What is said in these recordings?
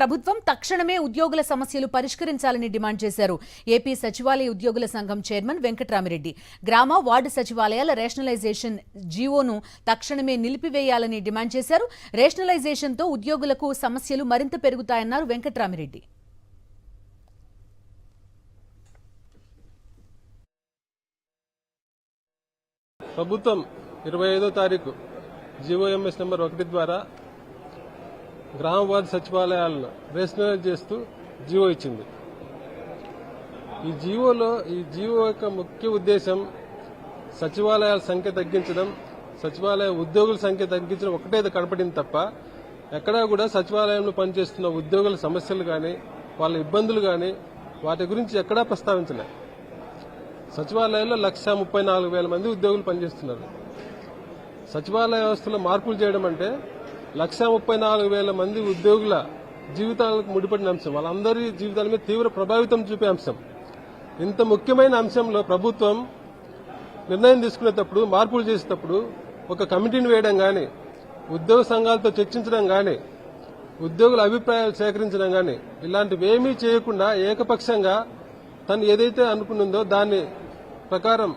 ప్రభుత్వం తక్షణమే ఉద్యోగుల సమస్యలు పరిష్కరించాలని డిమాండ్ చేశారు ఏపీ సచివాలయ ఉద్యోగుల సంఘం చైర్మన్ వెంకట్రామిరెడ్డి. గ్రామ వార్డు సచివాలయాల రేషనలైజేషన్ జీవోను తక్షణమే నిలిపివేయాలని డిమాండ్ చేశారు. రేషనలైజేషన్తో ఉద్యోగులకు సమస్యలు మరింత పెరుగుతాయన్నారు వెంకట్రామిరెడ్డి. ప్రభుత్వం 25వ తారీఖు జీవోఎంఎస్ నెంబర్ 1 ద్వారా గ్రామ వార్డు సచివాలయాలను రేషనలైజ్ చేస్తూ జీవో ఇచ్చింది. ఈ జీవో యొక్క ముఖ్య ఉద్దేశం సచివాలయాల సంఖ్య తగ్గించడం, సచివాలయ ఉద్యోగుల సంఖ్య తగ్గించడం ఒకటే కనపడింది తప్ప ఎక్కడా కూడా సచివాలయంలో పనిచేస్తున్న ఉద్యోగుల సమస్యలు కానీ వాళ్ళ ఇబ్బందులు కానీ వాటి గురించి ఎక్కడా ప్రస్తావించలే. సచివాలయంలో 1,34,000 మంది ఉద్యోగులు పనిచేస్తున్నారు. సచివాలయ వ్యవస్థలో మార్పులు చేయడం అంటే 1,34,000 మంది ఉద్యోగుల జీవితాలకు ముడిపడిన అంశం, వాళ్ళందరి జీవితాల మీద తీవ్ర ప్రభావితం చూపే అంశం. ఇంత ముఖ్యమైన అంశంలో ప్రభుత్వం నిర్ణయం తీసుకునేటప్పుడు, మార్పులు చేసేటప్పుడు ఒక కమిటీని వేయడం కానీ, ఉద్యోగ సంఘాలతో చర్చించడం కానీ, ఉద్యోగుల అభిప్రాయాలు సేకరించడం కానీ ఇలాంటివి ఏమీ చేయకుండా ఏకపక్షంగా తను ఏదైతే అనుకున్నదో దాని ప్రకారం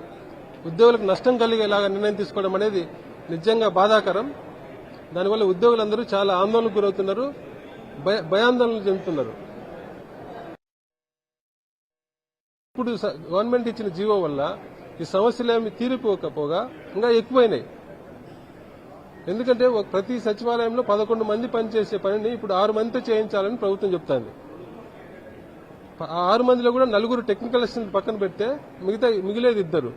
ఉద్యోగులకు నష్టం కలిగేలాగా నిర్ణయం తీసుకోవడం అనేది నిజంగా బాధాకరం. దానివల్ల ఉద్యోగులందరూ చాలా ఆందోళనకు గురవుతున్నారు, భయాందోళనలు చెందుతున్నారు. ఇప్పుడు గవర్నమెంట్ ఇచ్చిన జీవో వల్ల ఈ సమస్యలేమి తీరిపోకపోగా ఇంకా ఎక్కువైనాయి. ఎందుకంటే ప్రతి సచివాలయంలో 11 మంది పనిచేసే పనిని ఇప్పుడు 6 మందితో చేయించాలని ప్రభుత్వం చెప్తోంది. 6 మందిలో కూడా 4 టెక్నికల్ అసిస్టెంట్ పక్కన పెడితే మిగిలేదు 2.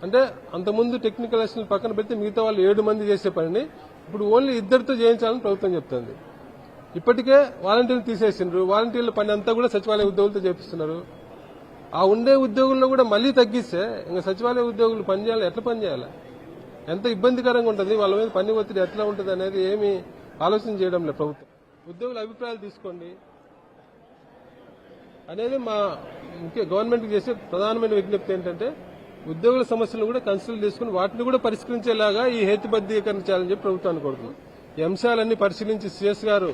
అంటే అంతకుముందు టెక్నికల్ అసిస్టెంట్ పక్కన పెడితే మిగతా వాళ్ళు 7 మంది చేసే పనిని ఇప్పుడు ఓన్లీ 2తో చేయించాలని ప్రభుత్వం చెప్తోంది. ఇప్పటికే వాలంటీర్లు తీసేసిండ్రు, వాలంటీర్ల పని అంతా కూడా సచివాలయ ఉద్యోగులతో చేపిస్తున్నారు. ఆ ఉండే ఉద్యోగుల్లో కూడా మళ్లీ తగ్గిస్తే ఇంకా సచివాలయ ఉద్యోగులు పనిచేయాలి, ఎట్లా పనిచేయాలి, ఎంత ఇబ్బందికరంగా ఉంటుంది, వాళ్ళ మీద పని ఒత్తిడి ఎట్లా ఉంటుంది అనేది ఏమీ ఆలోచన చేయడం లేదు ప్రభుత్వం. ఉద్యోగుల అభిప్రాయాలు తీసుకోండి అనేది మా ముఖ్య గవర్నమెంట్కి చేసే ప్రధానమైన విజ్ఞప్తి. ఏంటంటే ఉద్యోగుల సమస్యలను కూడా కన్సిడర్ చేసుకుని వాటిని కూడా పరిష్కరించేలాగా ఈ హేతుబద్ధీకరణ చేయాలని చెప్పి ప్రభుత్వాన్ని కోరుతున్నాం. ఈ అంశాలన్నీ పరిశీలించి సీఎస్ గారు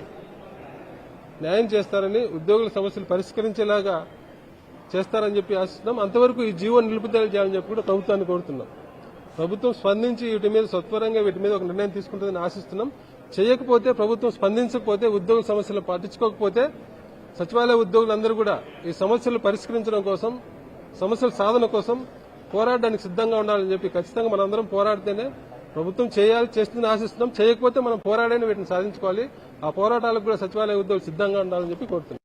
న్యాయం చేస్తారని, ఉద్యోగుల సమస్యలు పరిష్కరించేలాగా చేస్తారని చెప్పి ఆశిస్తున్నాం. అంతవరకు ఈ జీవో నిలుపుదల చేయాలని చెప్పి కూడా ప్రభుత్వాన్ని కోరుతున్నాం. ప్రభుత్వం స్పందించి వీటి మీద సత్వరంగా వీటి మీద ఒక నిర్ణయం తీసుకుంటుందని ఆశిస్తున్నాం. చేయకపోతే, ప్రభుత్వం స్పందించకపోతే, ఉద్యోగుల సమస్యలు పట్టించుకోకపోతే సచివాలయ ఉద్యోగులందరూ కూడా ఈ సమస్యలు పరిష్కరించడం కోసం, సమస్యల సాధన కోసం పోరాడడానికి సిద్ధంగా ఉండాలని చెప్పి ఖచ్చితంగా మనందరం పోరాడితేనే ప్రభుత్వం చేస్తుందని ఆశిస్తున్నాం. చేయకపోతే మనం పోరాడైనా వీటిని సాధించుకోవాలి. ఆ పోరాటాలకు కూడా సచివాలయ ఉద్యోగులు సిద్ధంగా ఉండాలని చెప్పి కోరుతున్నాం.